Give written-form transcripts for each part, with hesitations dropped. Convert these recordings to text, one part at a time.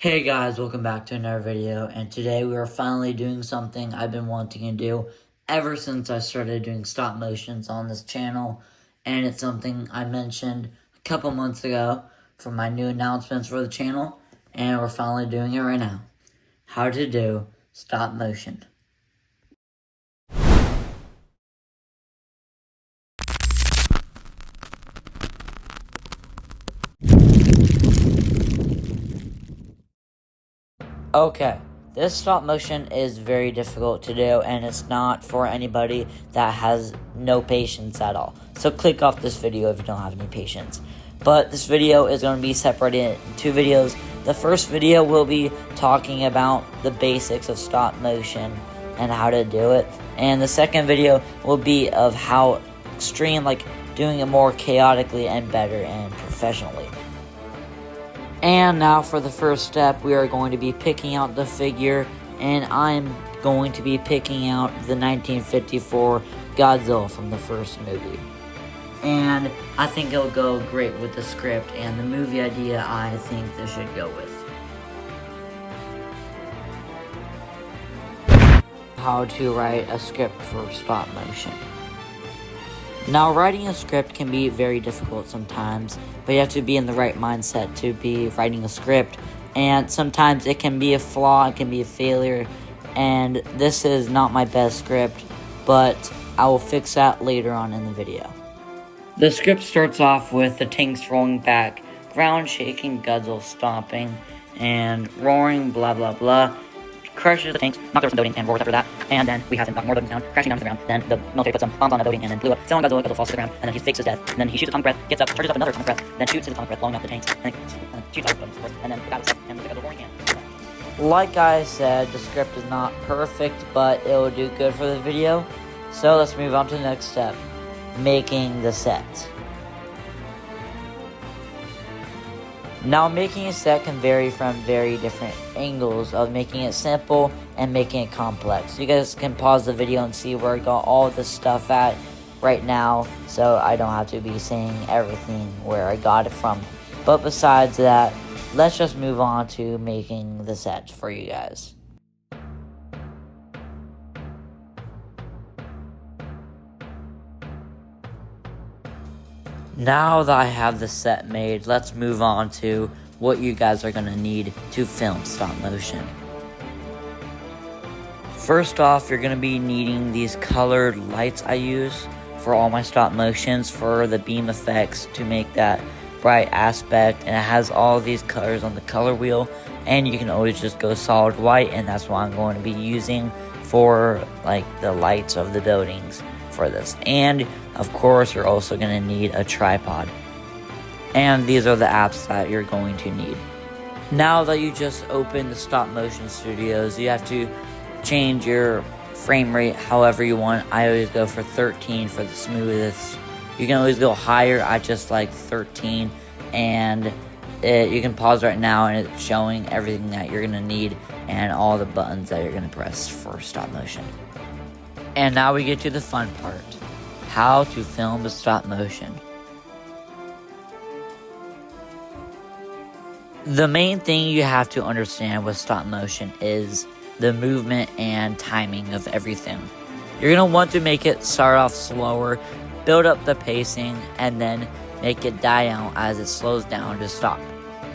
Hey guys, welcome back to another video, and today we are finally doing something I've been wanting to do ever since I started doing stop motions on this channel, and it's something I mentioned a couple months ago for my new announcements for the channel, and we're finally doing it right now. How to do stop motion. Okay, this stop motion is very difficult to do, and it's not for anybody that has no patience at all. So click off this video if you don't have any patience. But this video is going to be separated into two videos. The first video will be talking about the basics of stop motion and how to do it. And the second video will be of how extreme, like doing it more chaotically and better and professionally. And now for the first step, we are going to be picking out the figure, and I'm going to be picking out the 1954 Godzilla from the first movie. And I think it'll go great with the script and the movie idea I think this should go with. How to write a script for stop motion. Now, writing a script can be very difficult sometimes, but you have to be in the right mindset to be writing a script, and sometimes it can be a flaw, it can be a failure, and this is not my best script, but I will fix that later on in the video. The script starts off with the tanks rolling back, ground shaking, Godzilla stomping, and roaring, blah blah blah. Crushes the tanks, knocked over some building, and roars after that. And then we have him knock more buildings down, crashing down to the ground. Then the military puts some bombs on the building and then blew up. Still on Godzilla, Godzilla falls to the ground, and then he fakes his death. And then he shoots atomic breath, gets up, charges up another atomic breath, then shoots his atomic breath, blowing up the tanks, and then shoots out the buildings, and then the guy was and looks like a roaring hand. Like I said, the script is not perfect, but it will do good for the video. So let's move on to the next step, making the set. Now, making a set can vary from very different angles of making it simple and making it complex. You guys can pause the video and see where I got all this stuff at right now, so I don't have to be saying everything where I got it from. But besides that, let's just move on to making the set for you guys. Now that I have the set made, let's move on to what you guys are going to need to film stop motion. First off, you're going to be needing these colored lights I use for all my stop motions for the beam effects to make that bright aspect, and it has all these colors on the color wheel, and you can always just go solid white, and that's what I'm going to be using for like the lights of the buildings for this. And of course, you're also going to need a tripod. And these are the apps that you're going to need. Now that you just opened the stop motion studios, you have to change your frame rate however you want. I always go for 13 for the smoothest. You can always go higher. I just like 13. And you can pause right now, and it's showing everything that you're going to need and all the buttons that you're going to press for stop motion. And now we get to the fun part. How to film the stop motion. The main thing you have to understand with stop motion is the movement and timing of everything. You're going to want to make it start off slower, build up the pacing, and then make it die out as it slows down to stop.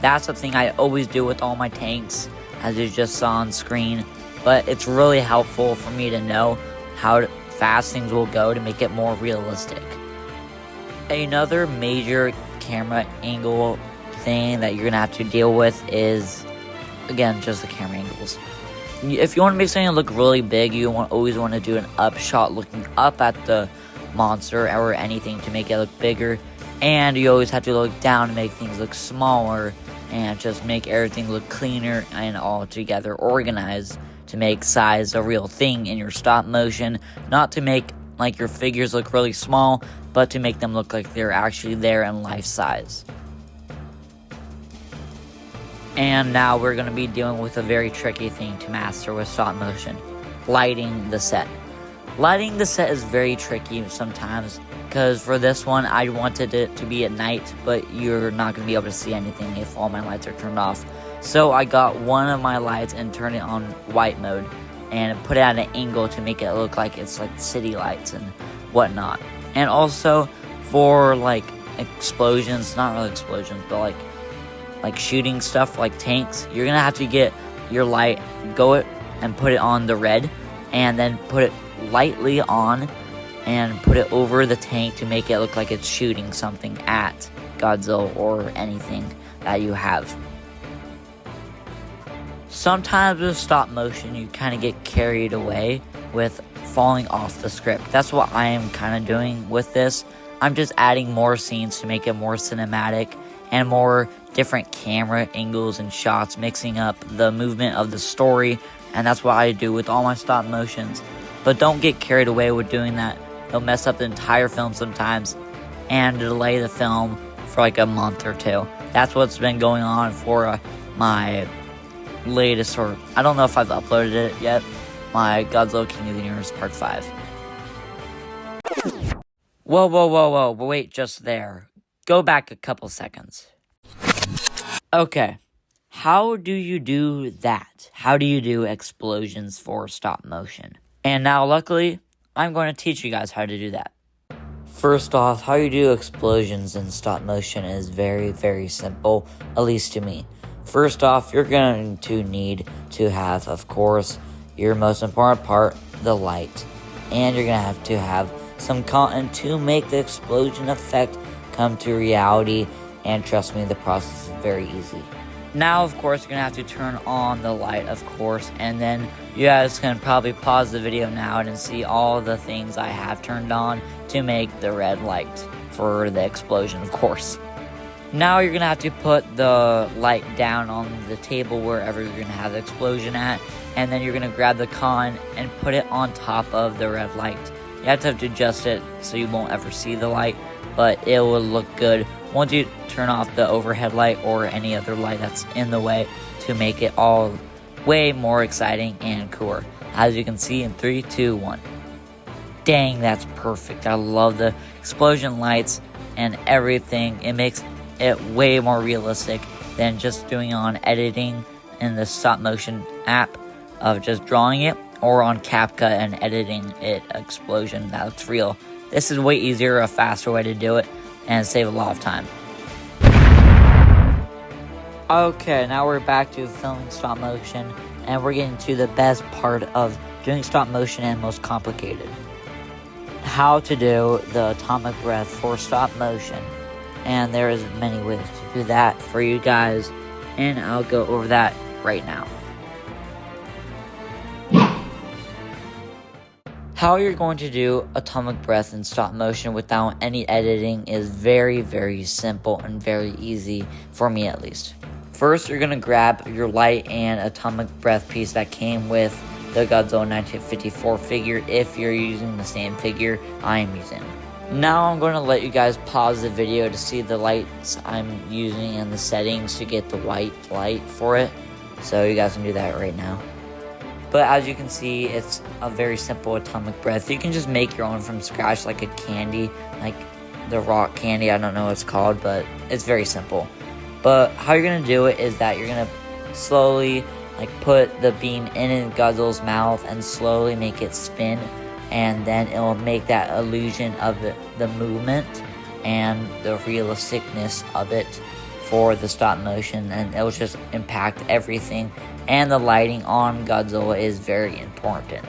That's the thing I always do with all my tanks, as you just saw on screen, but it's really helpful for me to know how fast things will go to make it more realistic. Another major camera angle thing that you're gonna have to deal with is, again, just the camera angles. If you want to make something look really big, you always want to do an up shot looking up at the monster or anything to make it look bigger, and you always have to look down to make things look smaller and just make everything look cleaner and all together organized, to make size a real thing in your stop motion, not to make like your figures look really small, but to make them look like they're actually there in life size. And now we're going to be dealing with a very tricky thing to master with stop motion, lighting the set. Lighting the set is very tricky sometimes, because for this one I wanted it to be at night, but you're not going to be able to see anything if all my lights are turned off. So I got one of my lights and turned it on white mode and put it at an angle to make it look like it's like city lights and whatnot. And also for like explosions, not really explosions, but like shooting stuff like tanks, you're gonna have to get your light, go it and put it on the red, and then put it lightly on and put it over the tank to make it look like it's shooting something at Godzilla or anything that you have. Sometimes with stop motion, you kind of get carried away with falling off the script. That's what I am kind of doing with this. I'm just adding more scenes to make it more cinematic and more different camera angles and shots, mixing up the movement of the story, and that's what I do with all my stop motions. But don't get carried away with doing that. It'll mess up the entire film sometimes and delay the film for like a month or two. That's what's been going on for my latest, or I don't know if I've uploaded it yet, my Godzilla King of the Universe Part 5. Whoa, wait just there. Go back a couple seconds. Okay, how do you do that? How do you do explosions for stop motion? And now, luckily, I'm going to teach you guys how to do that. First off, how you do explosions in stop motion is very, very simple, at least to me. First off, you're going to need to have, of course, your most important part, the light. And you're going to have some cotton to make the explosion effect come to reality. And trust me, the process is very easy. Now, of course, you're going to have to turn on the light, of course. And then you guys can probably pause the video now and see all the things I have turned on to make the red light for the explosion, of course. Now you're going to have to put the light down on the table wherever you're going to have the explosion at. And then you're going to grab the con and put it on top of the red light. You have to adjust it so you won't ever see the light, but it will look good once you turn off the overhead light or any other light that's in the way to make it all way more exciting and cooler. As you can see in 3, 2, 1. Dang, that's perfect. I love the explosion lights and everything. It makes it way more realistic than just doing on editing in the stop motion app of just drawing it, or on CapCut and editing it explosion that looks real. This is way easier, a faster way to do it, and save a lot of time. Okay, now we're back to filming stop motion, and we're getting to the best part of doing stop motion and most complicated. How to do the atomic breath for stop motion. And there is many ways to do that for you guys, and I'll go over that right now. How you're going to do atomic breath in stop motion without any editing is very, very simple and very easy, for me at least. First, you're going to grab your light and atomic breath piece that came with the Godzilla 1954 figure, if you're using the same figure I am using. Now I'm going to let you guys pause the video to see the lights I'm using and the settings to get the white light for it. So you guys can do that right now. But as you can see, it's a very simple atomic breath. You can just make your own from scratch, like a candy, like the rock candy. I don't know what it's called, but it's very simple. But how you're going to do it is that you're going to slowly put the beam in Godzilla's mouth and slowly make it spin. And then it will make that illusion of the movement and the realisticness of it for the stop motion, and it will just impact everything. And the lighting on Godzilla is very important.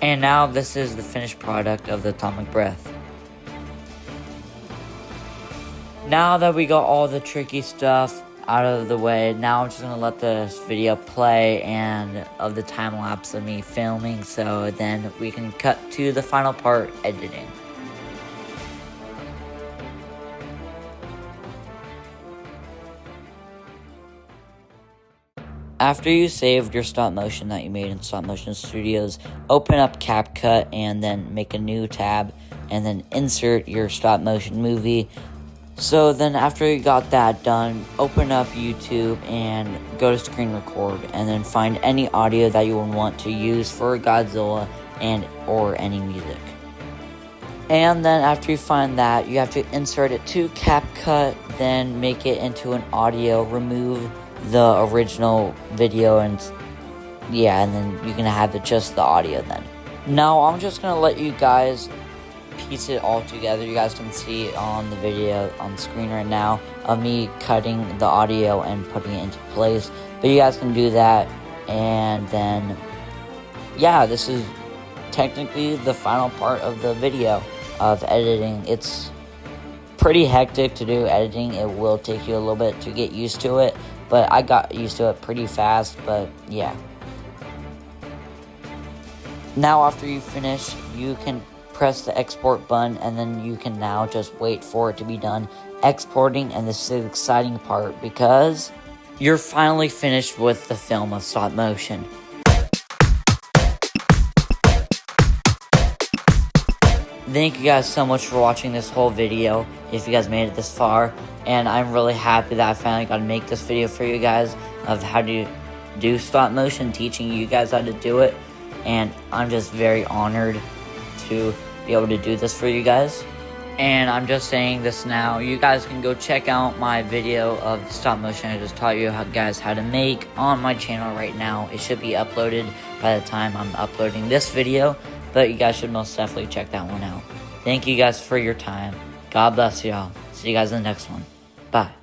And now this is the finished product of the atomic breath. Now that we got all the tricky stuff out of the way, now I'm just going to let this video play and of the time lapse of me filming, so then we can cut to the final part, editing. After you saved your stop motion that you made in Stop Motion Studios, open up CapCut and then make a new tab and then insert your stop motion movie. So then after you got that done, open up YouTube and go to screen record and then find any audio that you would want to use for Godzilla and or any music. And then after you find that, you have to insert it to CapCut, then make it into an audio, remove the original video, and yeah, and then you can have just the audio then. Now I'm just gonna let you guys piece it all together. You guys can see it on the video on the screen right now of me cutting the audio and putting it into place, but you guys can do that. And then yeah, this is technically the final part of the video of editing. It's pretty hectic to do editing. It will take you a little bit to get used to it, but I got used to it pretty fast. But yeah, now after you finish, you can press the export button, and then you can now just wait for it to be done exporting. And this is the exciting part, because you're finally finished with the film of stop motion. Thank you guys so much for watching this whole video, if you guys made it this far, and I'm really happy that I finally got to make this video for you guys of how to do stop motion, teaching you guys how to do it, and I'm just very honored to be able to do this for you guys. And I'm just saying this now, you guys can go check out my video of the stop motion I just taught you guys how to make on my channel right now. It should be uploaded by the time I'm uploading this video, but you guys should most definitely check that one out. Thank you guys for your time. God bless y'all. See you guys in the next one. Bye.